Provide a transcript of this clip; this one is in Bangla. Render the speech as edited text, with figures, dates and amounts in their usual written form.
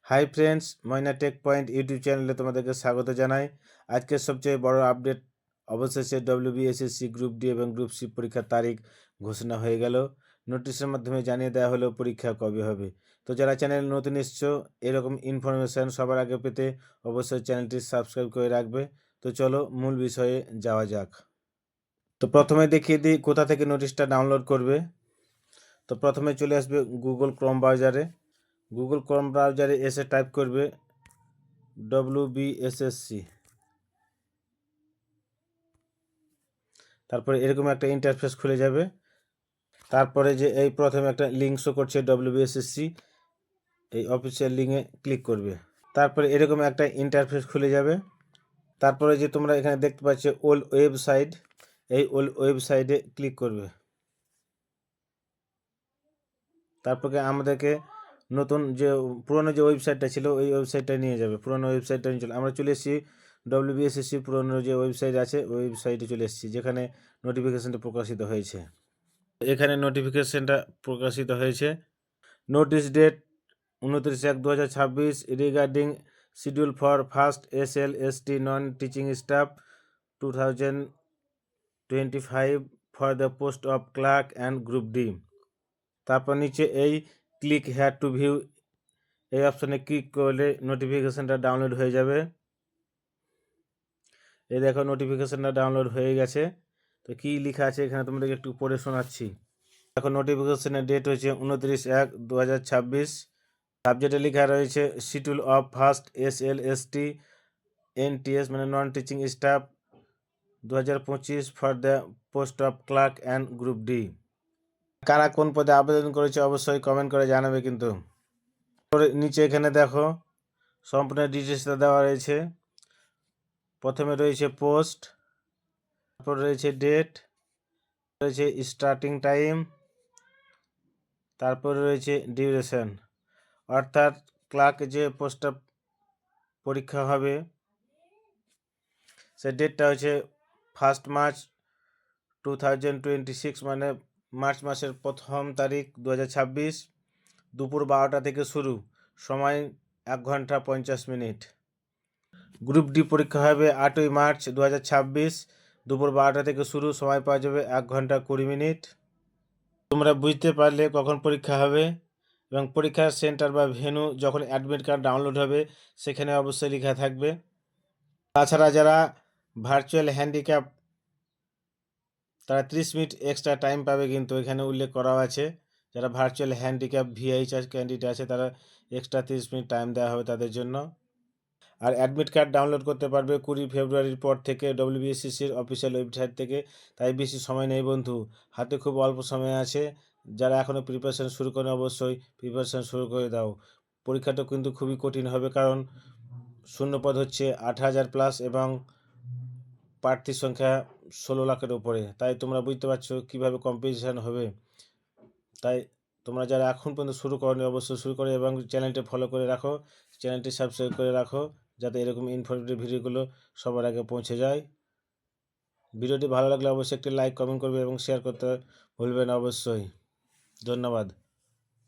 হাই ফ্রেন্ডস, ময়না টেক পয়েন্ট ইউটিউব চ্যানেলে তোমাদেরকে স্বাগত জানাই। আজকের সবচেয়ে বড় আপডেট, অবশেষে WBSSC গ্রুপ ডি এবং গ্রুপ সি পরীক্ষার তারিখ ঘোষণা হয়ে গেল। নোটিশের মাধ্যমে জানিয়ে দেওয়া হলো পরীক্ষা কবে হবে। তো যারা চ্যানেল নতুন এসছো, এরকম ইনফরমেশান সবার আগে পেতে অবশ্যই চ্যানেলটি সাবস্ক্রাইব করে রাখবে। তো চলো মূল বিষয়ে যাওয়া যাক। তো প্রথমে দেখিয়ে দিই কোথা থেকে নোটিশটা ডাউনলোড করবে। তো প্রথমে চলে আসবে গুগল ক্রোম ব্রাউজারে। গুগল ক্রোম ব্রাউজারে এসে টাইপ করবে WBSSC, তারপরে এরকম একটা ইন্টারফেস খুলে যাবে। তারপরে যে এই প্রথমে একটা লিঙ্ক শো করছে WBSSC, এই অফিসিয়াল লিঙ্কে ক্লিক করবে। তারপরে এরকম একটা ইন্টারফেস খুলে যাবে। তারপরে যে তোমরা এখানে দেখতে পাচ্ছ ওল ওয়েবসাইট, এই ওল ওয়েবসাইটে ক্লিক করবে। তারপরে আমাদেরকে নতুন যে পুরনো যে ওয়েবসাইটটা ছিল ওই ওয়েবসাইটটা নিয়ে যাবে। পুরনো ওয়েবসাইটটা নিয়ে চলে আমরা চলে এসেছি WBSSC পুরনো যে ওয়েবসাইট আছে ওই ওয়েবসাইটে চলে এসেছি, যেখানে নোটিফিকেশানটা প্রকাশিত হয়েছে। এখানে নোটিফিকেশানটা প্রকাশিত হয়েছে। Notice date 29/1/2026 regarding schedule for first SLST non teaching staff 2025 for the post of clerk and group D. তারপর নিচে এই ক্লিক হেয়ার টু ভিউ এই অপশানে ক্লিক করলে নোটিফিকেশানটা ডাউনলোড হয়ে যাবে। এই দেখো নোটিফিকেশানটা ডাউনলোড হয়ে গেছে। তো কী লেখা আছে এখানে তোমাদেরকে একটু পড়ে শোনাচ্ছি। দেখো নোটিফিকেশানের ডেট হয়েছে 29/1/2026। সাবজেক্টে লেখা রয়েছে schedule of first SLST NTS মানে non teaching staff 2025 for the post of clerk and group D. কারা কোন পদে আবেদন করেছে অবশ্যই কমেন্ট করে জানাবে কিন্তু। নিচে এখানে দেখো সম্পূর্ণ ডিটেলসটা দেওয়া রয়েছে। প্রথমে রয়েছে পোস্ট, তারপর রয়েছে ডেট, রয়েছে স্টার্টিং টাইম, তারপরে রয়েছে ডিউরেশন। অর্থাৎ ক্লার্ক যে পোস্টটা পরীক্ষা হবে সে ডেটটা হচ্ছে 1 মার্চ 2026, মানে মার্চ মাসের 1 তারিখ 2026, দুপুর 12টা থেকে শুরু, সময় 1 ঘন্টা 50 মিনিট। গ্রুপ ডি পরীক্ষা হবে 8ই মার্চ 2026, দুপুর 12টা থেকে শুরু, সময় পাওয়া যাবে 1 ঘন্টা 20 মিনিট। তোমরা বুঝতে পারলে কখন পরীক্ষা হবে এবং পরীক্ষার সেন্টার বা ভেন্যু যখন অ্যাডমিট কার্ড ডাউনলোড হবে সেখানে অবশ্যই লেখা থাকবে। তাছাড়া যারা ভার্চুয়াল হ্যান্ডিক্যাপ তারা 30 মিনিট এক্সট্রা টাইম পাবে, কিন্তু এখানে উল্লেখ করা আছে যারা ভার্চুয়াল হ্যান্ডিক্যাপ VHS ক্যান্ডিডেট আছে তারা এক্সট্রা 30 মিনিট টাইম দেওয়া হবে তাদের জন্য। আর অ্যাডমিট কার্ড ডাউনলোড করতে পারবে 20 ফেব্রুয়ারির পর থেকে WBSSCর অফিসিয়াল ওয়েবসাইট থেকে। তাই বেশি সময় নেই বন্ধু, হাতে খুব অল্প সময় আছে। যারা এখনও প্রিপারেশান শুরু করে অবশ্যই প্রিপারেশান শুরু করে দাও। পরীক্ষাটা কিন্তু খুবই কঠিন হবে, কারণ শূন্যপদ হচ্ছে 8,000+ এবং প্রার্থীর সংখ্যা 16 লাখের উপরে। তাই তোমরা বুঝতে পারছো কীভাবে কম্পিটিশান হবে। তাই তোমরা যারা এখন পর্যন্ত শুরু করোনি অবশ্যই শুরু করো এবং চ্যানেলটি ফলো করে রাখো, চ্যানেলটি সাবস্ক্রাইব করে রাখো, যাতে এরকম ইনফরমেটিভ ভিডিওগুলো সবার আগে পৌঁছে যায়। ভিডিওটি ভালো লাগলে অবশ্যই একটি লাইক কমেন্ট করবে এবং শেয়ার করতে ভুলবেন না অবশ্যই। ধন্যবাদ।